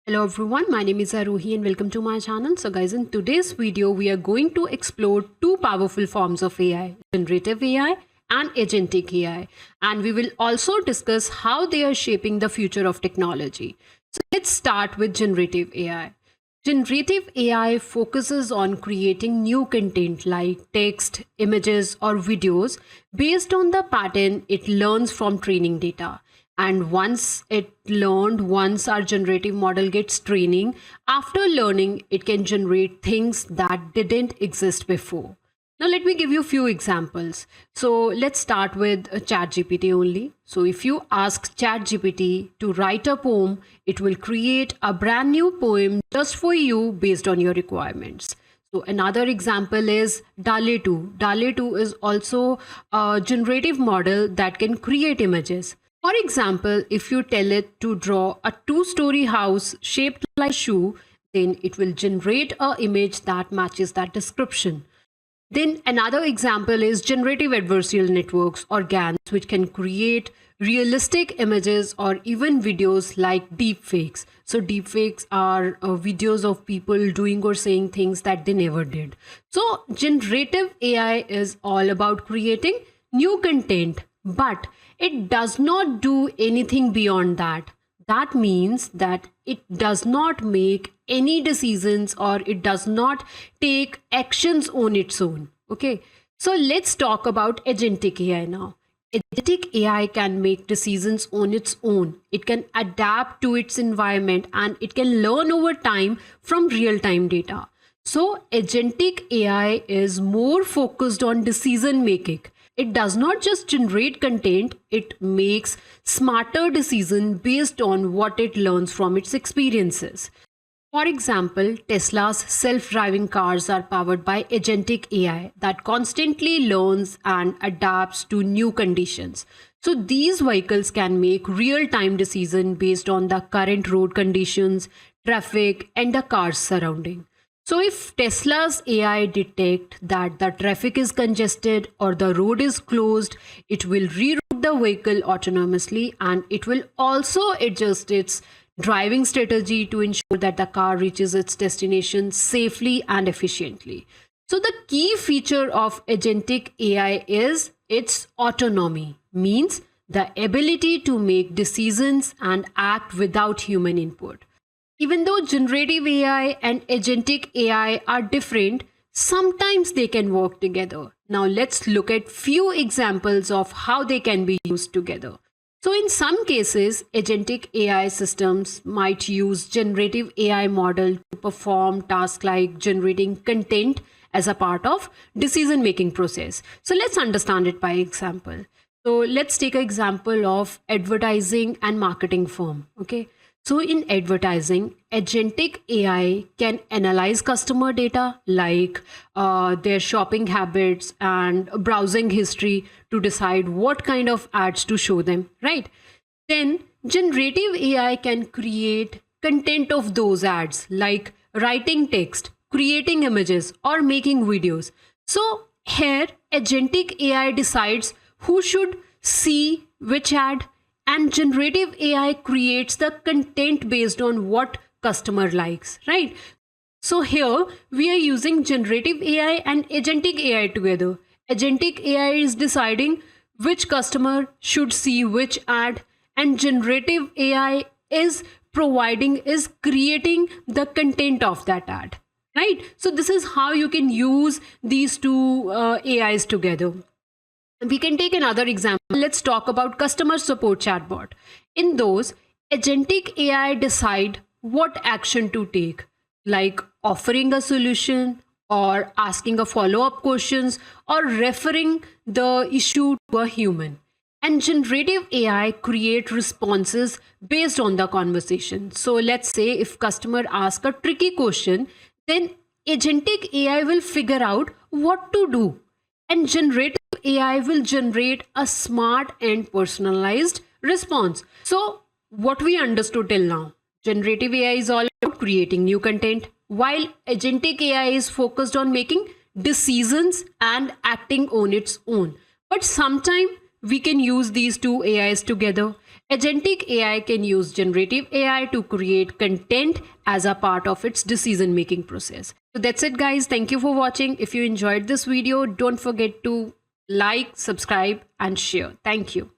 Hello everyone, my name is Aruhi and welcome to my channel. So guys, in today's video, we are going to explore two powerful forms of AI, generative AI and agentic AI. And we will also discuss how they are shaping the future of technology. So let's start with generative AI. Generative AI focuses on creating new content like text, images, or videos based on the pattern it learns from training data. And once our generative model gets training, after learning, it can generate things that didn't exist before. Now, let me give you a few examples. So, let's start with ChatGPT only. So, if you ask ChatGPT to write a poem, it will create a brand new poem just for you based on your requirements. So, another example is DALL-E 2. DALL-E 2 is also a generative model that can create images. For example, if you tell it to draw a two-story house shaped like a shoe, then it will generate an image that matches that description. Then another example is generative adversarial networks or GANs, which can create realistic images or even videos like deepfakes. So deepfakes are videos of people doing or saying things that they never did. So generative AI is all about creating new content, but it does not do anything beyond that. That means that it does not make any decisions or it does not take actions on its own. Okay, so let's talk about agentic AI now. Agentic AI can make decisions on its own. It can adapt to its environment and it can learn over time from real time data. So, agentic AI is more focused on decision making. It does not just generate content, it makes smarter decisions based on what it learns from its experiences. For example, Tesla's self-driving cars are powered by agentic AI that constantly learns and adapts to new conditions. So these vehicles can make real-time decisions based on the current road conditions, traffic, and the car's surrounding. So if Tesla's AI detect that the traffic is congested or the road is closed, it will reroute the vehicle autonomously and it will also adjust its driving strategy to ensure that the car reaches its destination safely and efficiently. So the key feature of agentic AI is its autonomy, means the ability to make decisions and act without human input. Even though generative AI and agentic AI are different, sometimes they can work together. Now let's look at few examples of how they can be used together. So in some cases, agentic AI systems might use generative AI model to perform tasks like generating content as a part of decision making process. So let's understand it by example. So let's take an example of advertising and marketing firm. Okay. So in advertising, agentic AI can analyze customer data like their shopping habits and browsing history to decide what kind of ads to show them, right? Then generative AI can create content of those ads like writing text, creating images, or making videos. So here, agentic AI decides who should see which ad, and generative AI creates the content based on what customer likes, right? So here we are using generative AI and agentic AI together. Agentic AI is deciding which customer should see which ad, and generative AI is creating the content of that ad, right? So this is how you can use these two AIs together. We can take another example. Let's talk about customer support chatbot. In those, agentic AI decide what action to take, like offering a solution or asking a follow-up questions or referring the issue to a human. And generative AI create responses based on the conversation. So let's say if customer ask a tricky question, then agentic AI will figure out what to do, and generative AI will generate a smart and personalized response. So, what we understood till now, generative AI is all about creating new content, while agentic AI is focused on making decisions and acting on its own. But sometimes we can use these two AIs together. Agentic AI can use generative AI to create content as a part of its decision making process. So that's it, guys. Thank you for watching. If you enjoyed this video, don't forget to like, subscribe, and share. Thank you.